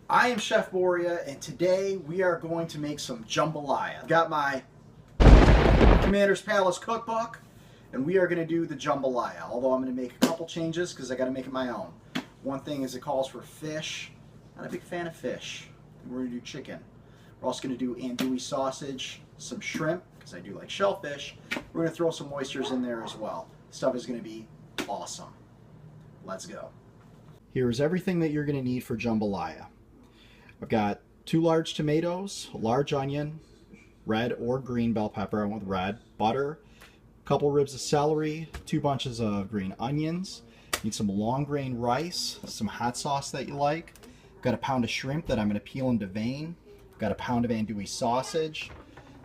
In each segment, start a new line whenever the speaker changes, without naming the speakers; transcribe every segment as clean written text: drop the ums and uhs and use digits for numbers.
I am Chef Boria, and today we are going to make some jambalaya. I've got my Commander's Palace cookbook, and we are going to do the jambalaya, although I'm going to make a couple changes because I got to make it my own. One thing is it calls for fish. Not a big fan of fish. We're going to do chicken. We're also going to do andouille sausage, some shrimp, because I do like shellfish. We're going to throw some oysters in there as well. Stuff is going to be awesome. Let's go. Here's everything that you're going to need for jambalaya. I've got 2 large tomatoes, a large onion, red or green bell pepper, I went with red, butter, a couple ribs of celery, 2 bunches of green onions, need some long grain rice, some hot sauce that you like, got a pound of shrimp that I'm going to peel and devein, got a pound of andouille sausage.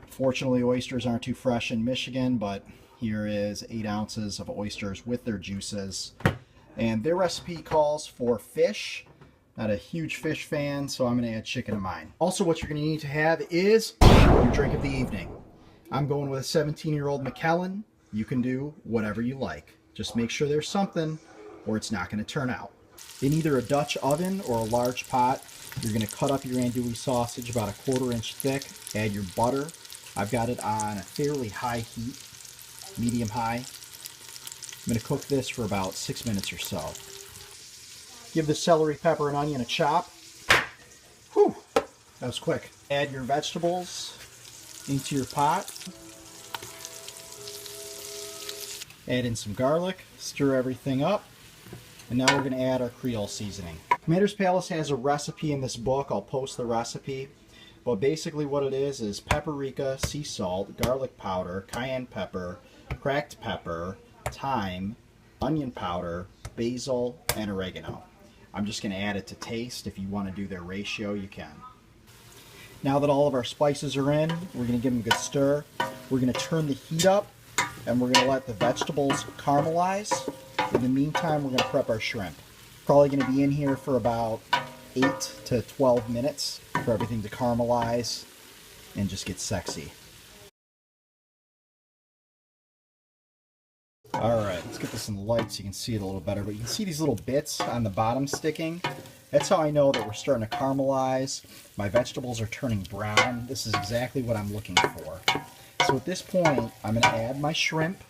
Fortunately, oysters aren't too fresh in Michigan, but here is 8 ounces of oysters with their juices. And their recipe calls for fish. Not a huge fish fan, so I'm going to add chicken to mine. Also, what you're going to need to have is your drink of the evening. I'm going with a 17-year-old Macallan. You can do whatever you like. Just make sure there's something, or it's not going to turn out. In either a Dutch oven or a large pot, you're going to cut up your andouille sausage about a 1/4 inch thick. Add your butter. I've got it on a fairly high heat, medium high. I'm going to cook this for about 6 minutes or so. Give the celery, pepper, and onion a chop. Whew, that was quick. Add your vegetables into your pot. Add in some garlic, stir everything up, and now we're going to add our Creole seasoning. Commander's Palace has a recipe in this book. I'll post the recipe. But basically what it is paprika, sea salt, garlic powder, cayenne pepper, cracked pepper, thyme, onion powder, basil, and oregano. I'm just going to add it to taste. If you want to do their ratio, you can. Now that all of our spices are in, we're going to give them a good stir. We're going to turn the heat up, and we're going to let the vegetables caramelize. In the meantime, we're going to prep our shrimp. Probably going to be in here for about 8 to 12 minutes for everything to caramelize and just get sexy. Alright, let's get this in the light so you can see it a little better. But you can see these little bits on the bottom sticking. That's how I know that we're starting to caramelize. My vegetables are turning brown. This is exactly what I'm looking for. So at this point, I'm going to add my shrimp,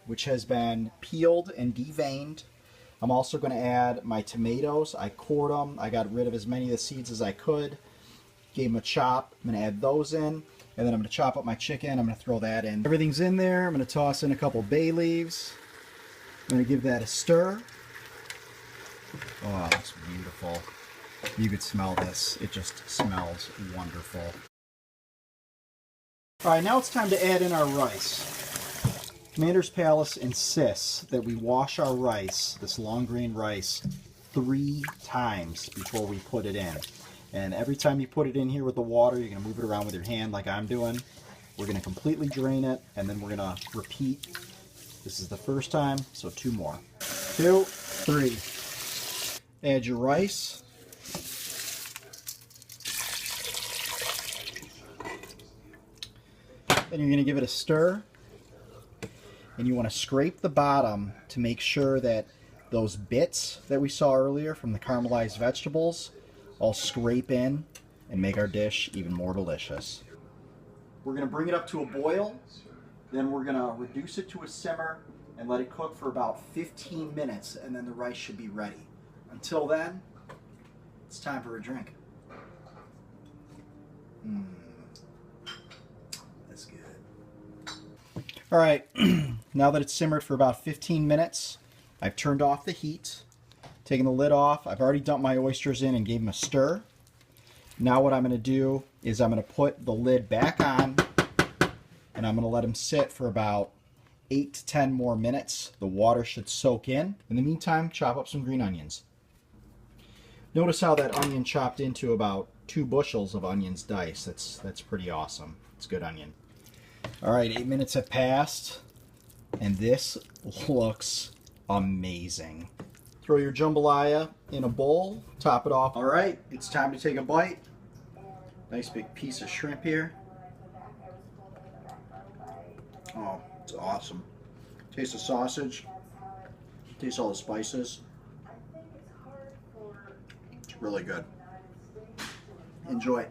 which has been peeled and deveined. I'm also going to add my tomatoes. I cored them. I got rid of as many of the seeds as I could. Gave them a chop. I'm going to add those in. And then I'm going to chop up my chicken. I'm going to throw that in. Everything's in there. I'm going to toss in a couple bay leaves. I'm going to give that a stir. Oh, that's beautiful. You could smell this. It just smells wonderful. Alright, now it's time to add in our rice. Commander's Palace insists that we wash our rice, this long grain rice, 3 times before we put it in. And every time you put it in here with the water, you're going to move it around with your hand like I'm doing. We're going to completely drain it, and then we're going to repeat. This is the first time, so 2 more. 2, 3. Add your rice. Then you're going to give it a stir. And you want to scrape the bottom to make sure that those bits that we saw earlier from the caramelized vegetables all scrape in and make our dish even more delicious. We're going to bring it up to a boil, then we're going to reduce it to a simmer and let it cook for about 15 minutes, and then the rice should be ready. Until then, it's time for a drink. That's good. Alright, now that it's simmered for about 15 minutes, I've turned off the heat. Taking the lid off, I've already dumped my oysters in and gave them a stir. Now what I'm going to do is I'm going to put the lid back on and I'm going to let them sit for about 8 to 10 more minutes. The water should soak in. In the meantime, chop up some green onions. Notice how that onion chopped into about 2 bushels of onions diced. That's pretty awesome. It's good onion. Alright, 8 minutes have passed and this looks amazing. Throw your jambalaya in a bowl, top it off. All right, it's time to take a bite. Nice big piece of shrimp here. Oh, it's awesome. Taste the sausage. Taste all the spices. It's really good. Enjoy.